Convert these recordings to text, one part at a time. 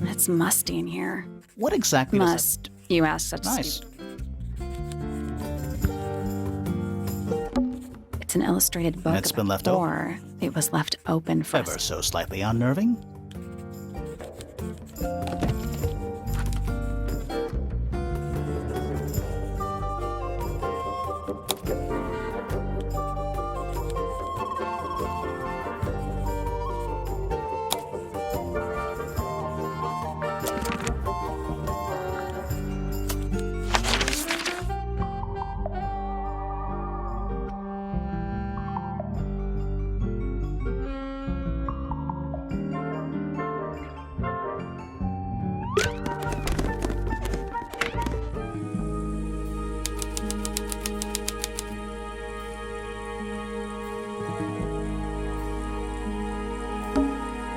It's musty in here. What exactly does Must. You ask such Nice. It's an illustrated book. It's been about left open. war. It was left open for Ever us. so slightly unnerving?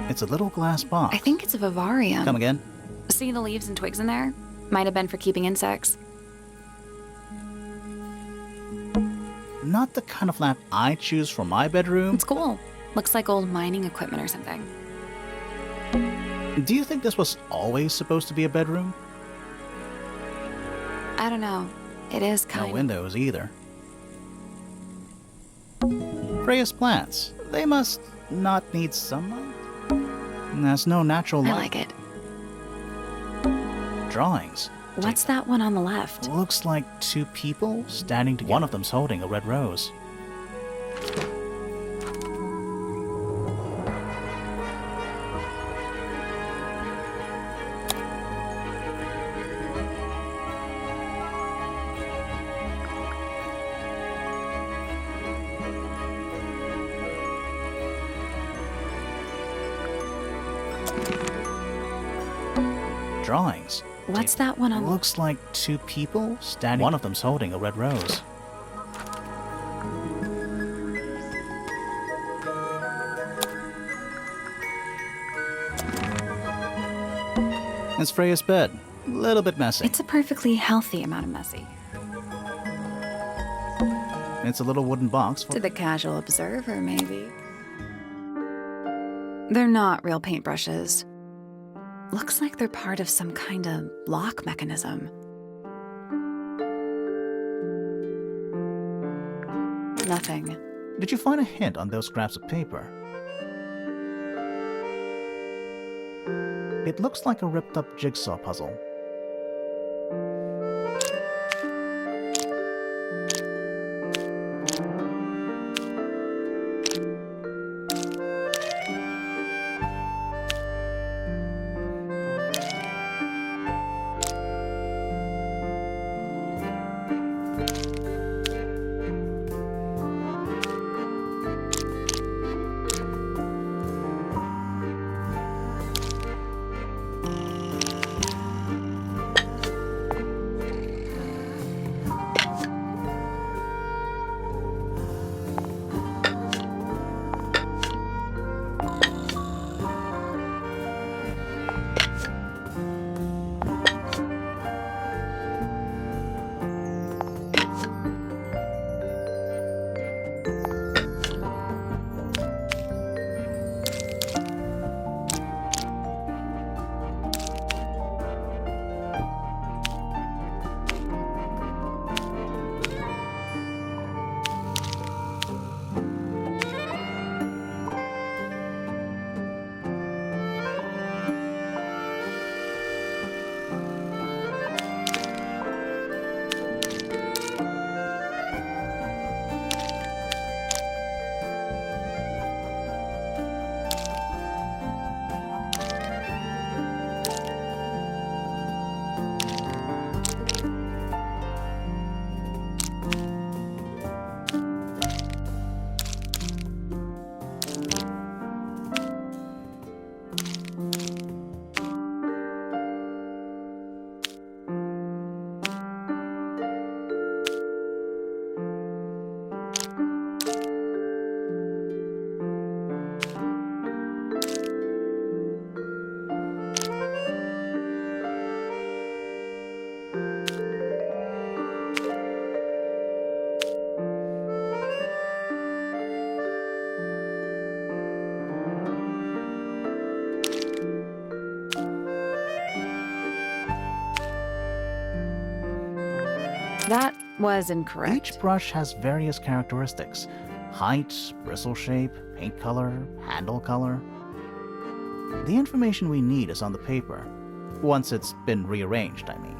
It's a little glass box. I think it's a vivarium. Come again? See the leaves and twigs in there? Might have been for keeping insects. Not the kind of lamp I choose for my bedroom. It's cool. Looks like old mining equipment or something. Do you think this was always supposed to be a bedroom? I don't know. It is No kind of... windows either. Freya's plants. They must not need sunlight. There's no natural light. I like it. Drawings. What's that one on the left? Looks like two people standing together. One of them's holding a red rose. Drawings. What's that one on... Looks like two people standing. One of them's holding a red rose. It's Freya's bed. A little bit messy. It's a perfectly healthy amount of messy. It's a little wooden box. To the casual observer, maybe. They're not real paintbrushes. Looks like they're part of some kind of lock mechanism. Nothing. Did you find a hint on those scraps of paper? It looks like a ripped-up jigsaw puzzle. Was incorrect. Each brush has various characteristics: height, bristle shape, paint color, handle color. The information we need is on the paper. Once it's been rearranged, I mean.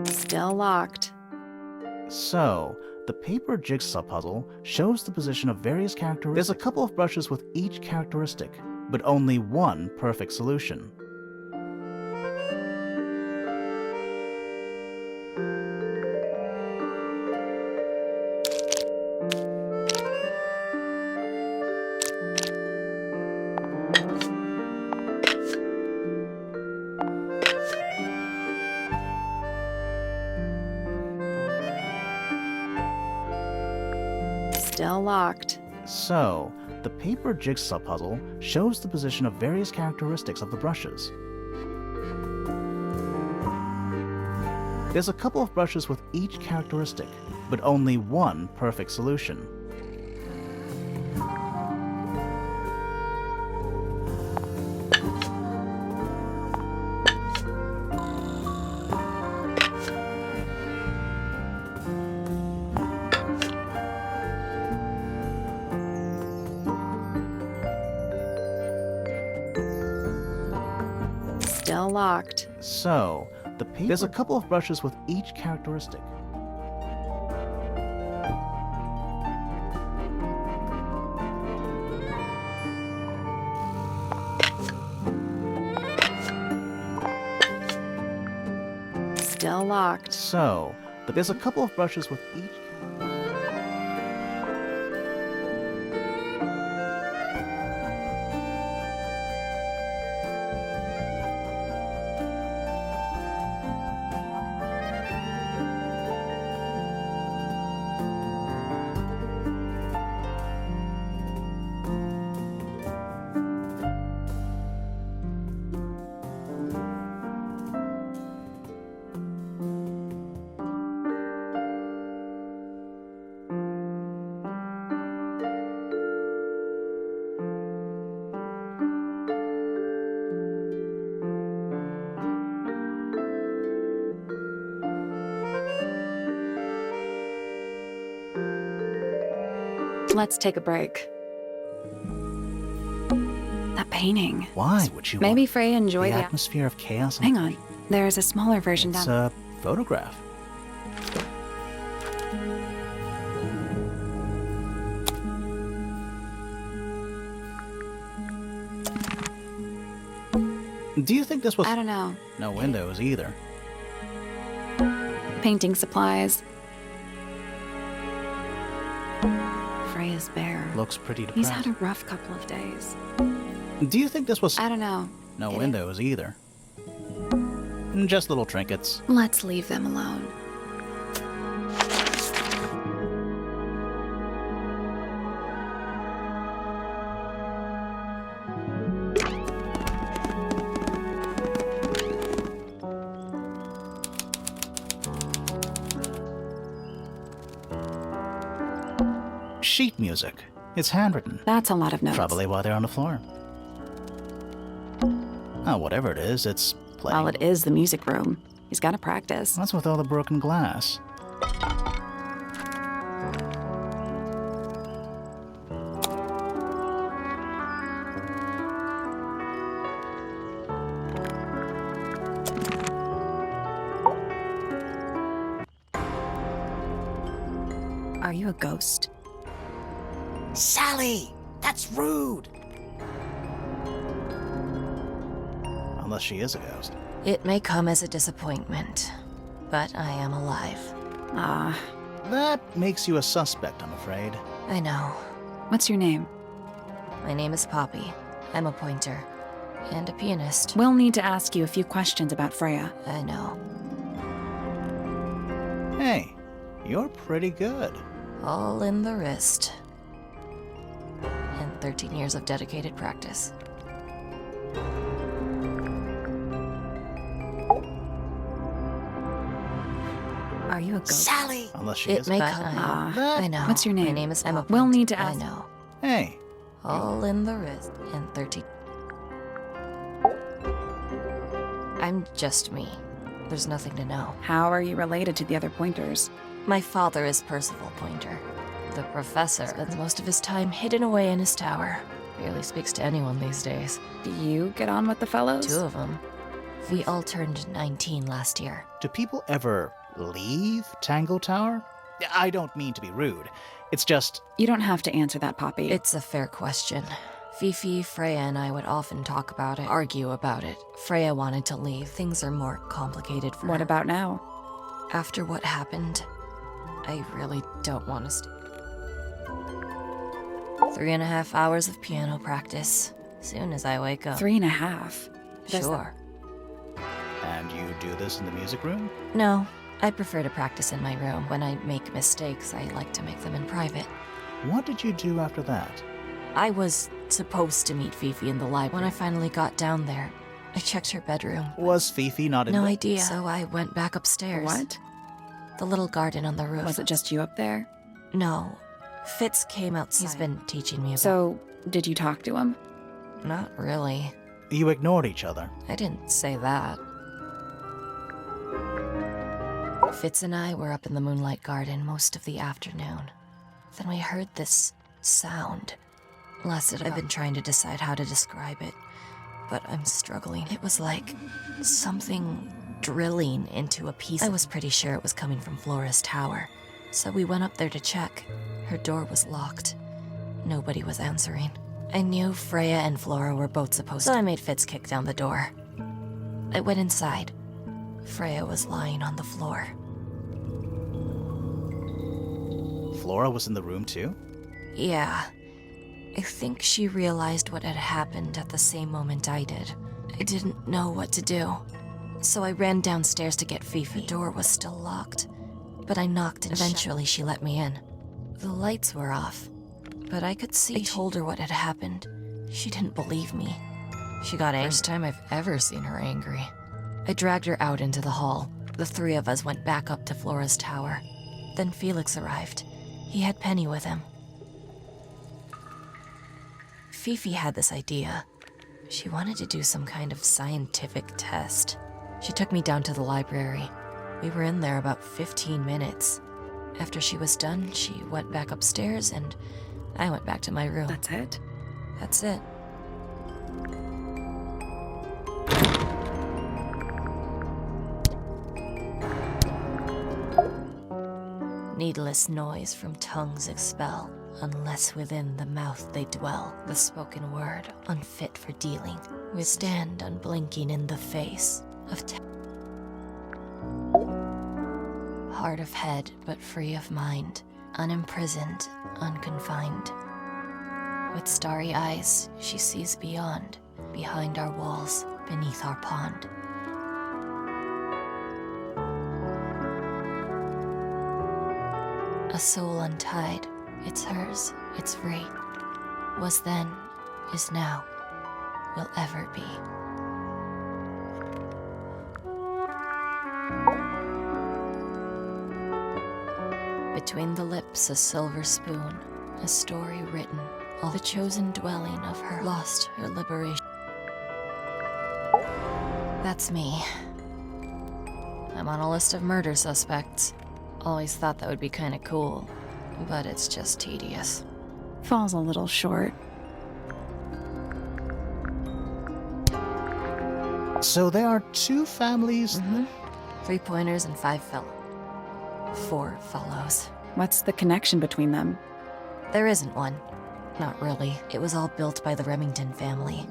Still locked. So, the paper jigsaw puzzle shows the position of various characteristics. There's a couple of brushes with each characteristic, but only one perfect solution. Still locked. So, the paper jigsaw puzzle shows the position of various characteristics of the brushes. There's a couple of brushes with each characteristic, but only one perfect solution. Still locked. So, there's a couple of brushes with each characteristic. Still locked. So, there's a couple of brushes with each. Let's take a break. That painting. Why would you Maybe want Freya enjoyed the the atmosphere of chaos? Hang on. There's a smaller version It's down. a photograph. Do you think this was... I don't know. No windows either. Painting supplies. Freya's bear. Looks pretty He's depressed. had a rough couple of days. Do you think this was... I don't know. No It- windows either. Just little trinkets. Let's leave them alone. Sheet music. It's handwritten. That's a lot of notes. Probably while they're on the floor. Oh, whatever it is, it's playing. Well, it is the music room. He's gotta practice. What's with all the broken glass? Are you a ghost? Sally! That's rude! Unless she is a ghost. It may come as a disappointment, but I am alive. Ah, That makes you a suspect, I'm afraid. I know. what's your name? My name is Poppy. I'm a pointer. And a pianist. We'll need to ask you a few questions about Freya. I know. Hey, you're pretty good. All in the wrist. And 13 years of dedicated practice. Are you a ghost? Sally! Unless she It is. may But come. Ah, I know. what's your name? My name is Emma. We'll Point. need to I ask- know. Hey, All in the wrist. And 13. I'm just me. There's nothing to know. How are you related to the other pointers? My father is Percival Pointer. The professor spends most of his time hidden away in his tower. Barely speaks to anyone these days. Do you get on with the fellows? 2 of them. We all turned 19 last year. do people ever leave Tangle Tower? I don't mean to be rude. It's just, You don't have to answer that, Poppy. It's a fair question. Fifi, Freya, and I would often talk about it, argue about it. Freya wanted to leave. Things are more complicated for What her. about now? After what happened, I really don't want to stay. 3.5 hours of piano practice. Soon as I wake up. 3.5. There's Sure. and you do this in the music room? No, I prefer to practice in my room. When I make mistakes, I like to make them in private. What did you do after that? I was supposed to meet Fifi in the library. When I finally got down there, I checked her bedroom. Was Fifi not in No the... idea. So I went back upstairs. What? The little garden on the roof. Was it just you up there? No. Fitz came outside. He's been teaching me about... So, did you talk to him? Not really. You ignored each other. I didn't say that. Fitz and I were up in the moonlight garden most of the afternoon. Then we heard this sound. I've been trying to decide how to describe it, but I'm struggling. It was like something drilling into a piece. I was pretty sure it was coming from Flora's tower, so we went up there to check. Her door was locked. Nobody was answering. I knew Freya and Flora were both supposed to, so I made Fitz kick down the door. I went inside. Freya was lying on the floor. Flora was in the room too? Yeah. I think she realized what had happened at the same moment I did. I didn't know what to do. So I ran downstairs to get Fifi. The door was still locked, but I knocked and eventually she let me in. The lights were off, but I could see. I told her what had happened. She didn't believe me. She got angry. First time I've ever seen her angry. I dragged her out into the hall. The 3 of us went back up to Flora's tower. Then Felix arrived. He had Penny with him. Fifi had this idea. She wanted to do some kind of scientific test. She took me down to the library. We were in there about 15 minutes. After she was done, she went back upstairs and I went back to my room. That's it? That's it. Needless noise from tongues expel, unless within the mouth they dwell. The spoken word, unfit for dealing, we stand unblinking in the face of hard of head, but free of mind, unimprisoned, unconfined. With starry eyes, she sees beyond, behind our walls, beneath our pond. A soul untied, it's hers, it's free. Was then, is now, will ever be. Between the lips a silver spoon, a story written, all the chosen dwelling of her lost her liberation. That's me. I'm on a list of murder suspects. Always thought that would be kinda cool, but it's just tedious. Falls a little short. So there are 2 families? 3 pointers and 4 fellows. What's the connection between them? There isn't one. Not really. It was all built by the Remington family.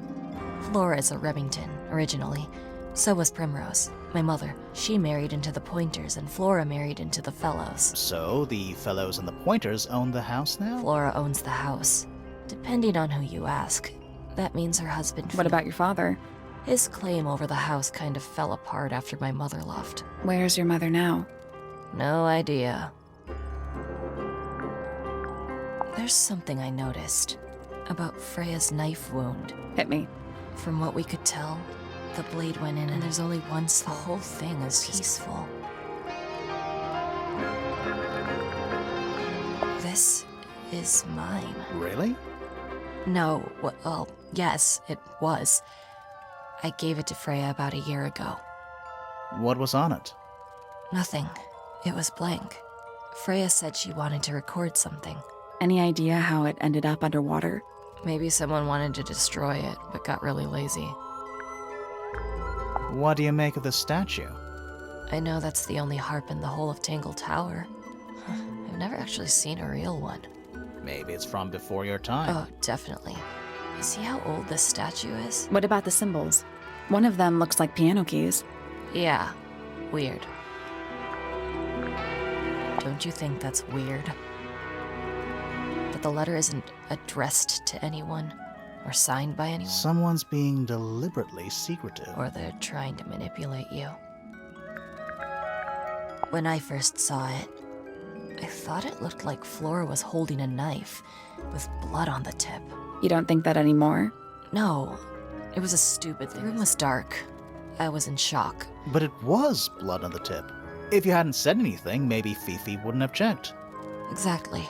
Flora is a Remington, originally. So was Primrose, my mother. She married into the Pointers, and Flora married into the Fellows. So the Fellows and the Pointers own the house now? Flora owns the house. Depending on who you ask, that means her husband... What about your father? His claim over the house kind of fell apart after my mother left. Where's your mother now? No idea. There's something I noticed about Freya's knife wound. Hit me. From what we could tell, the blade went in and there's only one... The whole thing is peaceful. This is mine. Really? No, well, yes, it was. I gave it to Freya about a year ago. What was on it? Nothing. It was blank. Freya said she wanted to record something. Any idea how it ended up underwater? Maybe someone wanted to destroy it, but got really lazy. What do you make of the statue? I know that's the only harp in the whole of Tangle Tower. I've never actually seen a real one. Maybe it's from before your time. Oh, definitely. You see how old this statue is? What about the symbols? One of them looks like piano keys. Yeah, weird. Don't you think that's weird? That the letter isn't addressed to anyone, or signed by anyone, Someone's being deliberately secretive. or they're trying to manipulate you. When I first saw it, I thought it looked like Flora was holding a knife, with blood on the tip. You don't think that anymore? No, it was a stupid thing. The room was dark. I was in shock. But it was blood on the tip. If you hadn't said anything, maybe Fifi wouldn't have checked. Exactly.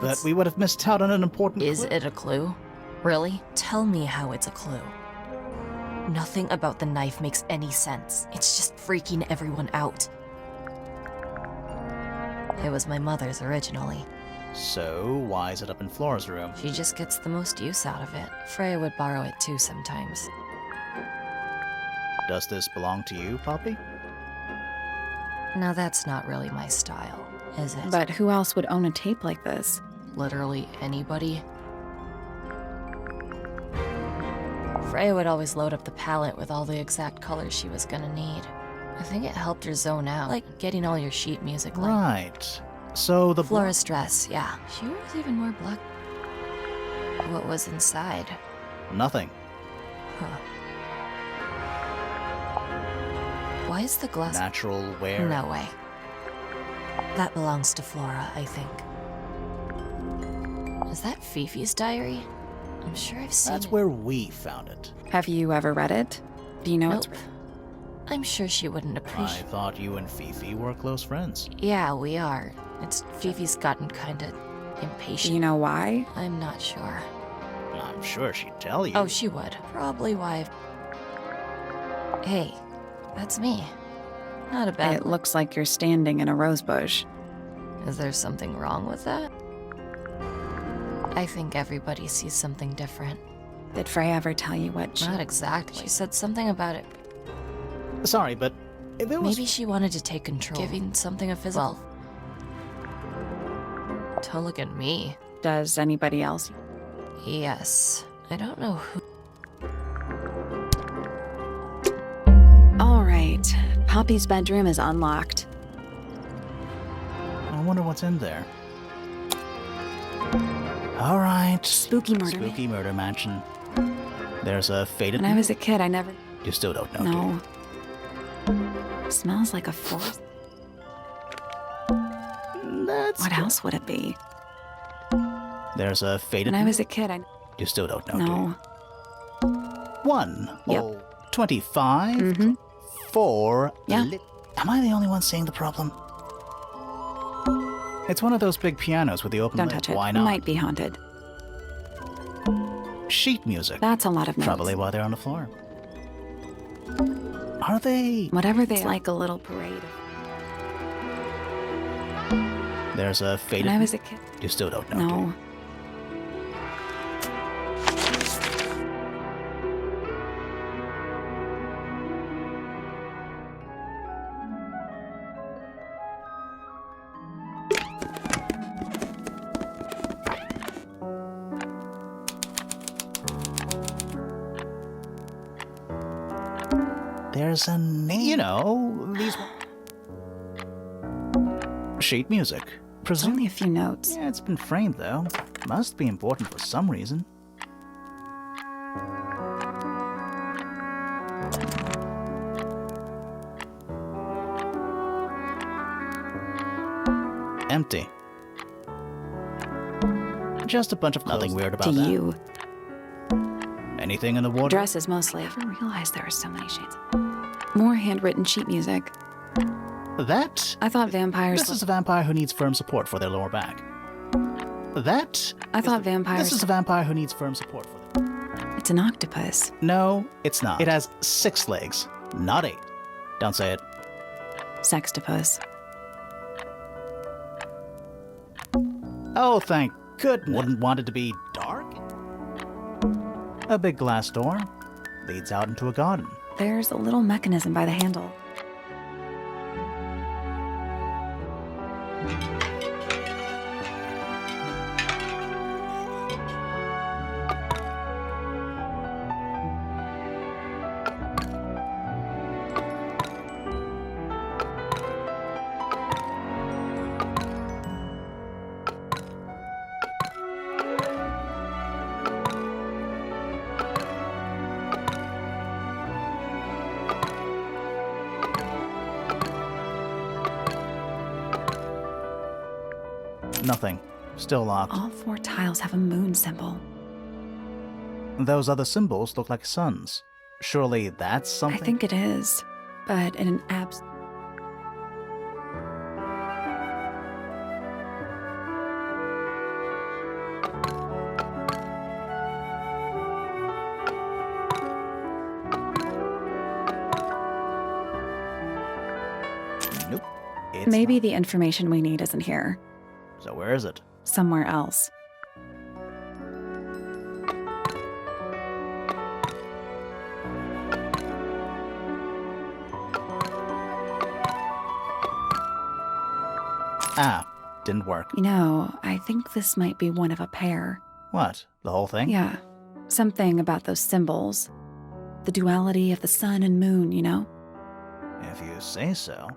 But we would have missed out on an important Is clue. it a clue? Really? Tell me how it's a clue. Nothing about the knife makes any sense. It's just freaking everyone out. It was my mother's originally. So, why is it up in Flora's room? She just gets the most use out of it. Freya would borrow it too sometimes. Does this belong to you, Poppy? Now that's not really my style, is it? But who else would own a tape like this? Literally anybody. Freya would always load up the palette with all the exact colors she was gonna need. I think it helped her zone out, like getting all your sheet music like Right. So the Flora's dress, yeah. She wears even more black. What was inside? Nothing. Huh. Why is the glass... Natural wear. No way. That belongs to Flora, I think. Is that Fifi's diary? I'm sure I've seen That's it. where we found it. Have you ever read it? Do you know Nope. it's... I'm sure she wouldn't I appreciate... thought you and Fifi were close friends. Yeah, we are. It's Fifi's gotten kinda Do impatient. you know why? I'm not sure. I'm sure she'd tell you. Oh, she would. Probably why... Hey, that's me. Not a bad It looks like you're standing in a rose bush. Is there something wrong with that? I think everybody sees something different. Did Freya ever tell you what she... Not exactly. She said something about it. Sorry, but if it was... Maybe she wanted to take control. Giving something a physical... Well, don't look at me. Does anybody else? Yes. I don't know who... All right. Poppy's bedroom is unlocked. I wonder what's in there. All right. Spooky murder. Spooky murder mansion. There's a faded... When I was a kid, I never... You still don't know, do you? No. Smells like a forest. That's What else would it be? There's a faded... When I was a kid, I... You still don't know, do No. you? 1. Yep. Oh, 25. Mm-hmm. 4. Yeah. Am I the only one seeing the problem? It's one of those big pianos with the open Don't lid. touch it. Why not? Might be haunted. Sheet music. That's a lot of notes. Probably why they're on the floor. Are they... Whatever they like a little parade. There's a faded... When I was a kid. You still don't know, do No. you? There's a name... You know, these... Sheet music. It's only a few notes. Yeah, it's been framed, though. Must be important for some reason. Empty. Just a bunch of nothing weird about To that. you. Anything in the wardrobe? Dresses mostly. I never realized there were so many shades. More handwritten sheet music. That... I thought vampires... This is a vampire who needs firm support for their lower back. That... I thought vampires... This is a vampire who needs firm support for their... It's an octopus. No, it's not. It has 6 legs, not 8. Don't say it. Sextopus. Oh, thank goodness. Wouldn't want it to be dark? A big glass door leads out into a garden. There's a little mechanism by the handle. Nothing. Still locked. All 4 tiles have a moon symbol. Those other symbols look like suns. Surely that's something? I think it is, but in an Nope. It's Maybe not. the information we need isn't here. So where is it? Somewhere else. Ah, didn't work. You know, I think this might be one of a pair. What? The whole thing? Yeah. Something about those symbols. The duality of the sun and moon, you know? If you say so.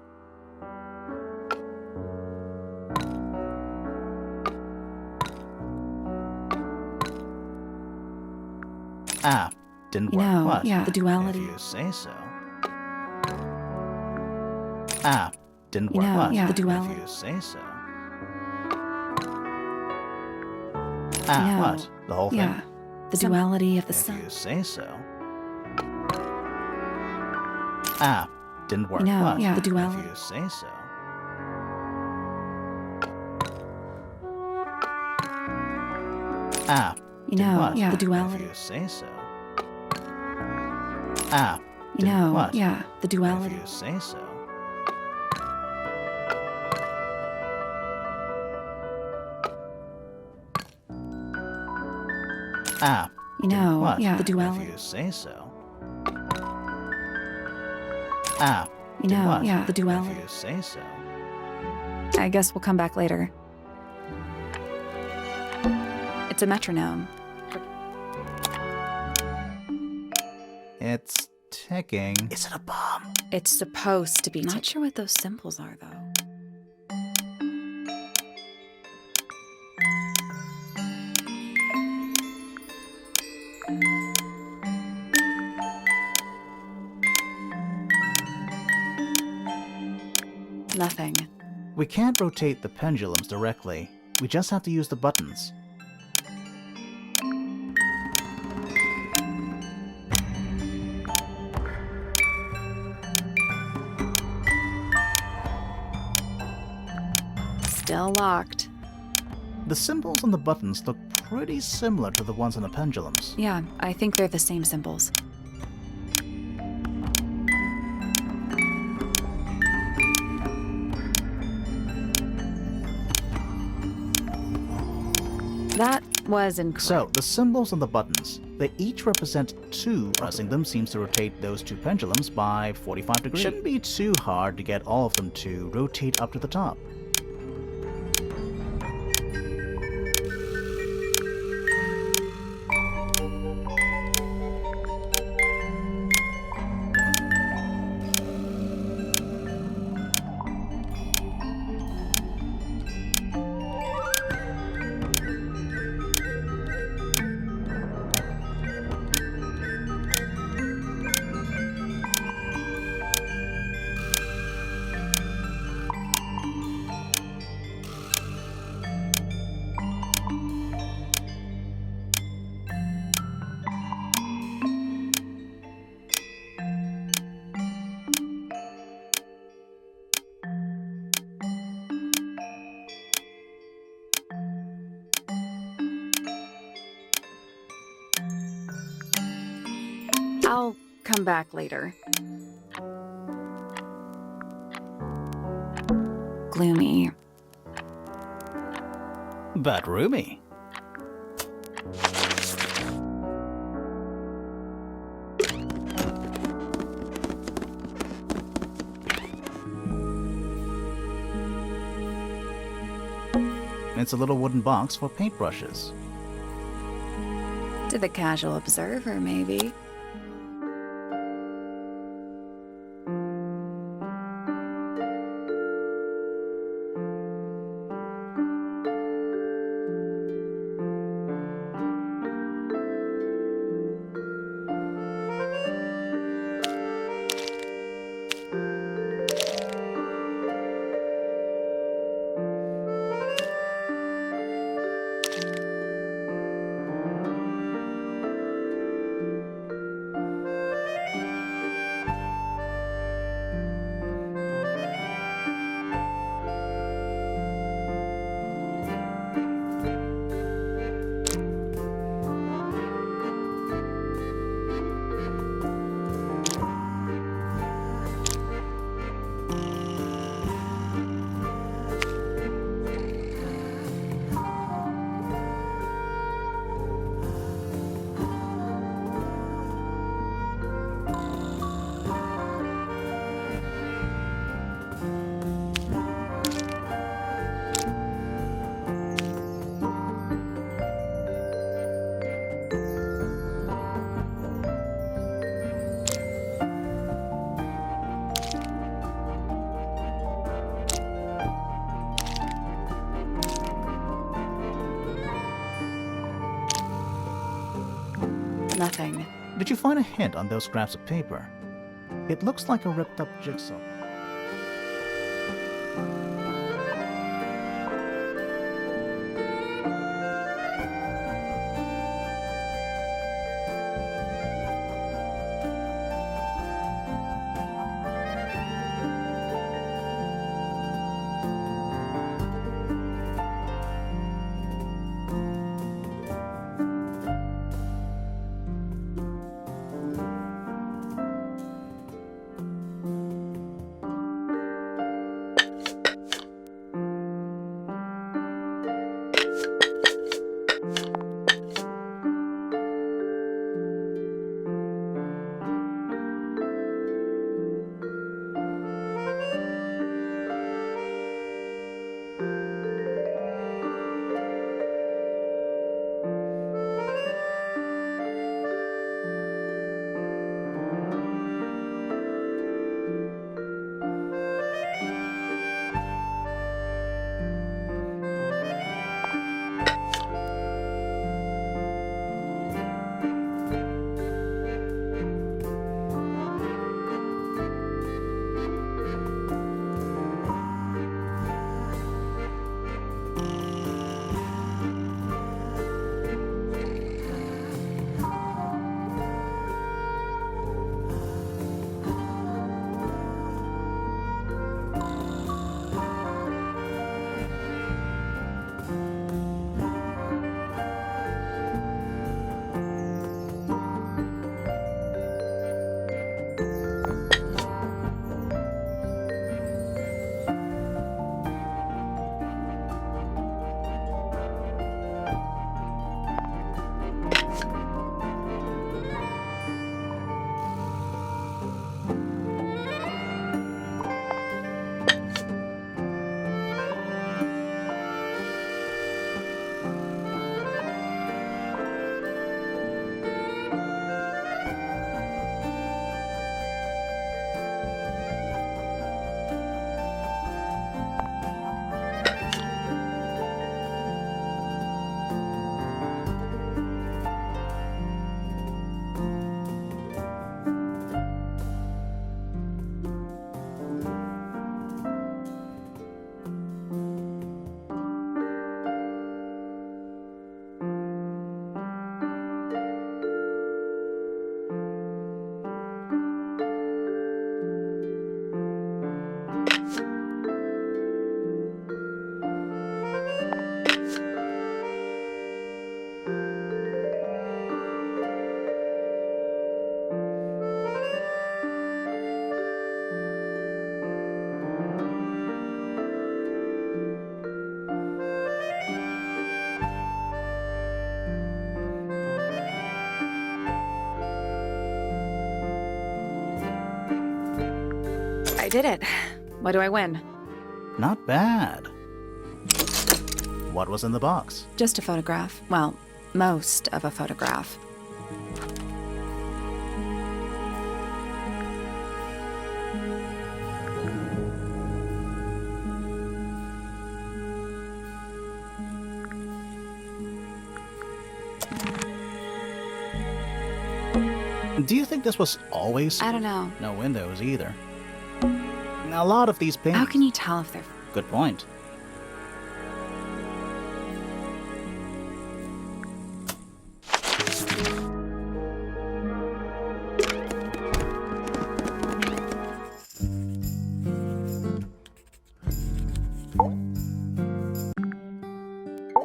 Ah, didn't You work. know, What? yeah, the duality. If you say so. Ah, didn't You work. know, What? yeah, the duality. If you say so. You Ah, know, what? The whole thing? Yeah. The duality of the If sun. you say so. Ah, didn't work. You know, What? yeah, the duality. If you say so. Ah, You didn't know, what? yeah, the If duality. you say so. Ah, You didn't know, what? yeah, the duality. If you say so. Ah, You didn't know, what? yeah, the If duality. you say so. Ah, You didn't know, what? yeah, the If duality. you say so. I guess we'll come back later. It's a metronome. It's ticking. Is it a bomb? It's supposed to be. Not sure what those symbols are, though. Nothing. We can't rotate the pendulums directly. We just have to use the buttons. Still locked. The symbols on the buttons look pretty similar to the ones on the pendulums. Yeah, I think they're the same symbols. Was incorrect. So, the symbols on the buttons, they each represent 2. Pressing them seems to rotate those 2 pendulums by 45 degrees. Shouldn't be too hard to get all of them to rotate up to the top. I'll come back later. Gloomy. But roomy. It's a little wooden box for paintbrushes. To the casual observer, maybe. Nothing. Did you find a hint on those scraps of paper? It looks like a ripped up jigsaw. I did it. What do I win? Not bad. What was in the box? Just a photograph. Well, most of a photograph. Do you think this was always? I don't know. No windows either. A lot of these paintings. How can you tell if they're... Good point.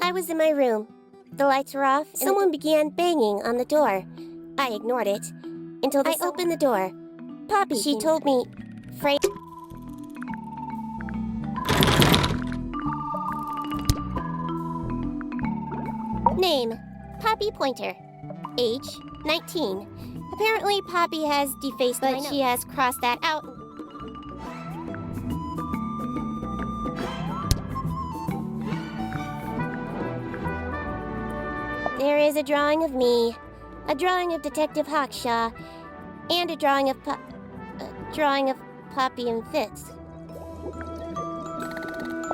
I was in my room. The lights were off. Someone began banging on the door. I ignored it until I opened the door. Poppy, she told me, Frey. Name, Poppy Pointer. Age, 19. Apparently Poppy has defaced but she has crossed that out. There is a drawing of me, a drawing of Detective Hawkshaw, and a drawing of Poppy and Fitz.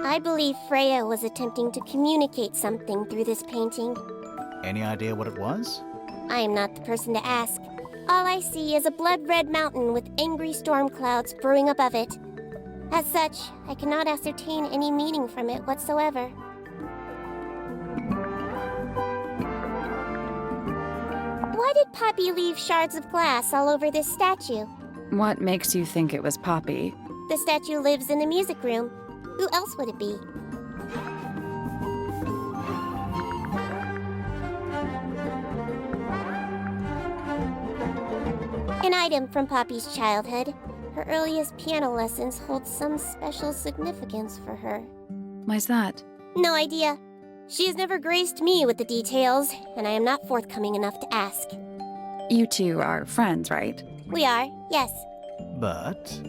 I believe Freya was attempting to communicate something through this painting. Any idea what it was? I am not the person to ask. All I see is a blood-red mountain with angry storm clouds brewing above it. As such, I cannot ascertain any meaning from it whatsoever. Why did Poppy leave shards of glass all over this statue? What makes you think it was Poppy? The statue lives in the music room. Who else would it be? An item from Poppy's childhood. Her earliest piano lessons hold some special significance for her. Why's that? No idea. She has never graced me with the details, and I am not forthcoming enough to ask. You two are friends, right? We are, yes. But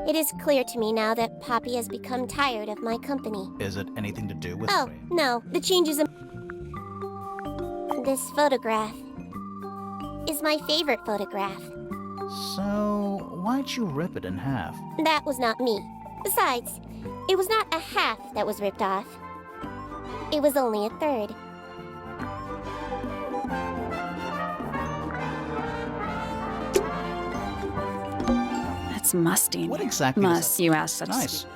It is clear to me now that Poppy has become tired of my company. is it anything to do with Oh, Freya? no, the changes in... This photograph is my favorite photograph. So why'd you rip it in half? That was not me. Besides, it was not a half that was ripped off. It was only a third. That's musty. What exactly does Must, you ask such... Nice.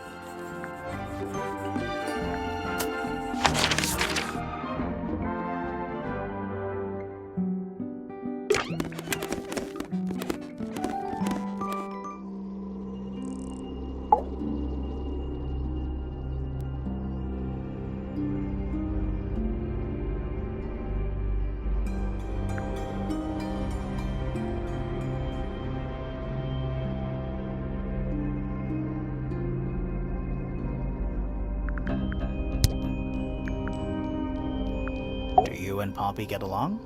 Do you and Poppy get along?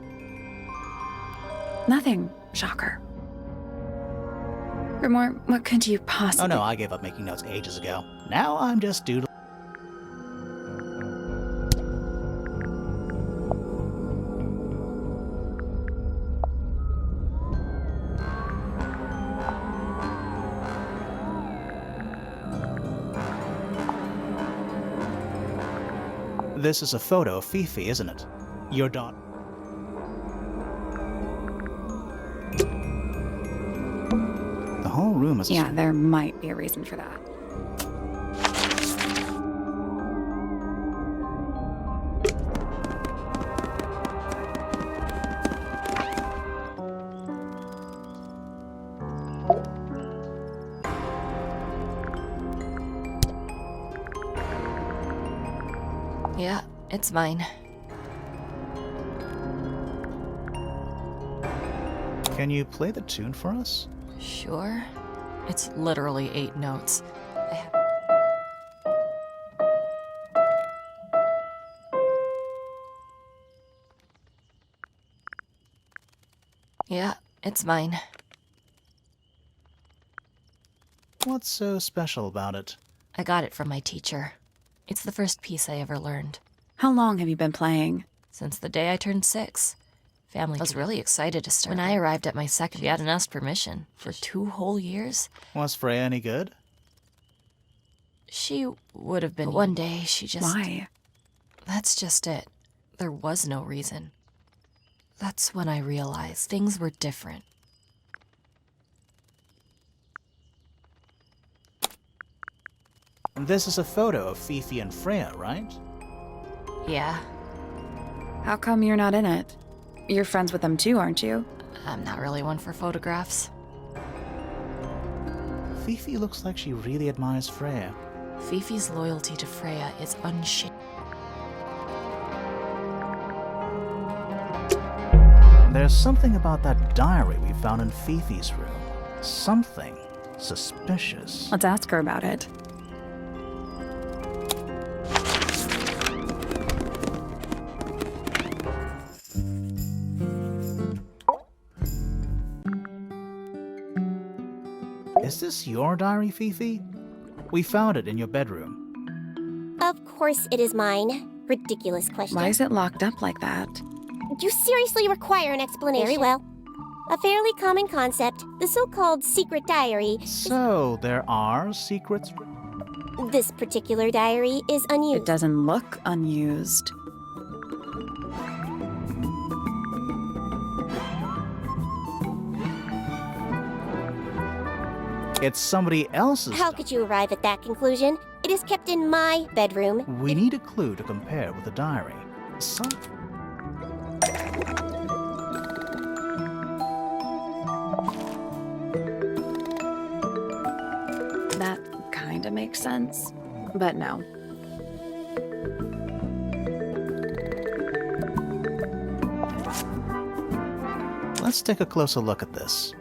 Nothing. Shocker. Grimoire, what could you possibly... Oh no, I gave up making notes ages ago. Now I'm just doodling. This is a photo of Fifi, isn't it? Your daughter. The whole room is... Yeah, there might be a reason for that. Yeah, it's mine. Can you play the tune for us? Sure. It's literally 8 notes. I have... Yeah, it's mine. What's so special about it? I got it from my teacher. It's the first piece I ever learned. How long have you been playing? Since the day I turned 6. Family was really excited to start. When I arrived at my second, she hadn't asked permission. For 2 whole years? Was Freya any good? She would have been. But one day, she just... Why? That's just it. There was no reason. That's when I realized things were different. This is a photo of Fifi and Freya, right? Yeah, How come you're not in it? You're friends with them too, aren't you? I'm not really one for photographs. Fifi looks like she really admires Freya. Fifi's loyalty to Freya is unshaken. There's something about that diary we found in Fifi's room. Something suspicious. Let's ask her about it. Is this your diary, Fifi? We found it in your bedroom. Of course it is mine. Ridiculous question. Why is it locked up like that? You seriously require an explanation? Very well. A fairly common concept, the so-called secret diary. So, there are secrets? This particular diary is It unused. doesn't look unused. It's somebody else's How stuff. could you arrive at that conclusion? It is kept in my bedroom. We need a clue to compare with the diary. Some... That kinda makes sense. But no. Let's take a closer look at this.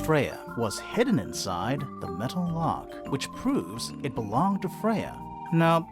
Freya was hidden inside the metal lock, which proves it belonged to Freya. Nope.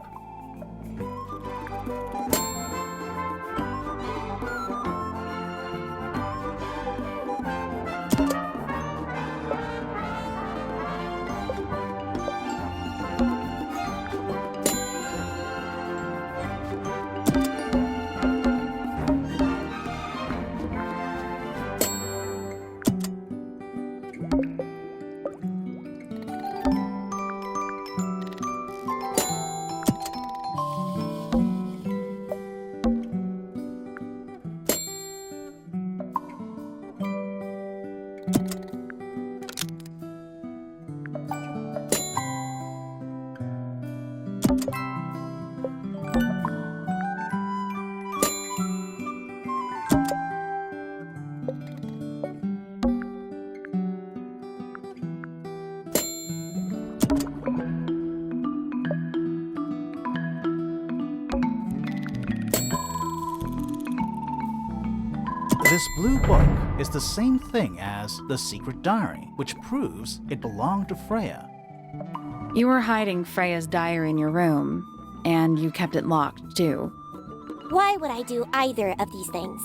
This blue book is the same thing as the secret diary, which proves it belonged to Freya. You were hiding Freya's diary in your room, and you kept it locked too. Why would I do either of these things?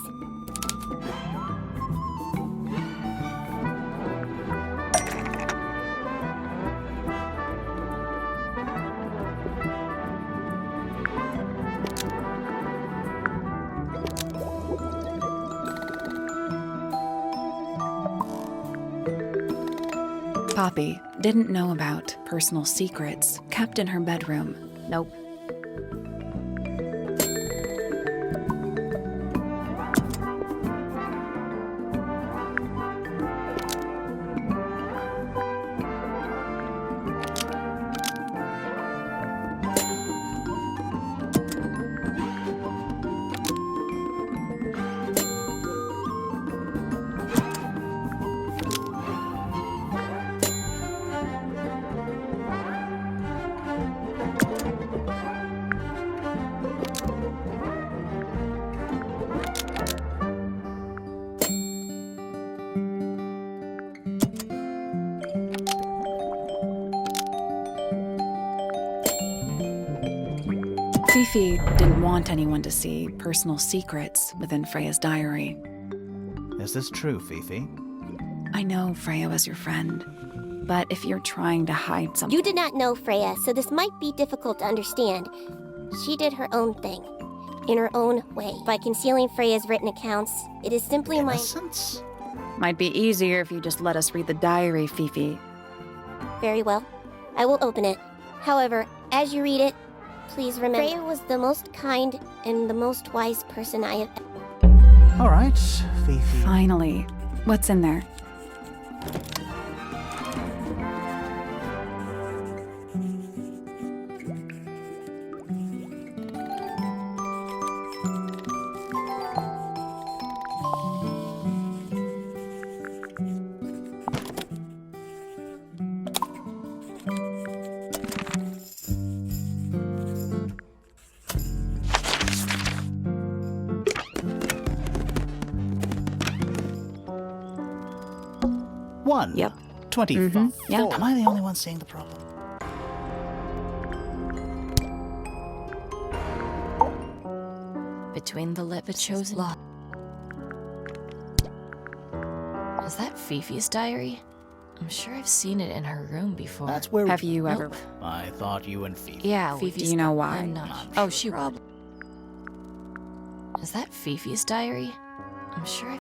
Poppy didn't know about personal secrets kept in her bedroom. Nope. Fifi didn't want anyone to see personal secrets within Freya's diary. Is this true, Fifi? I know Freya was your friend, but if you're trying to hide something... You did not know Freya, so this might be difficult to understand. She did her own thing, in her own way. By concealing Freya's written accounts, it is simply my... Innocence? Might be easier if you just let us read the diary, Fifi. Very well. I will open it. However, as you read it, please remember, Freya was the most kind and the most wise person I have... All right, Fifi. Finally. What's in there? One. Yep. 25. Yeah. Am I the only one seeing the problem? Between the lips, the chosen law. Is that Fifi's diary? I'm sure I've seen it in her room before. That's where... Have you ever... I thought you and Fifi... Yeah, Do you know why? I'm not. Oh, she... Is that Fifi's diary? I'm sure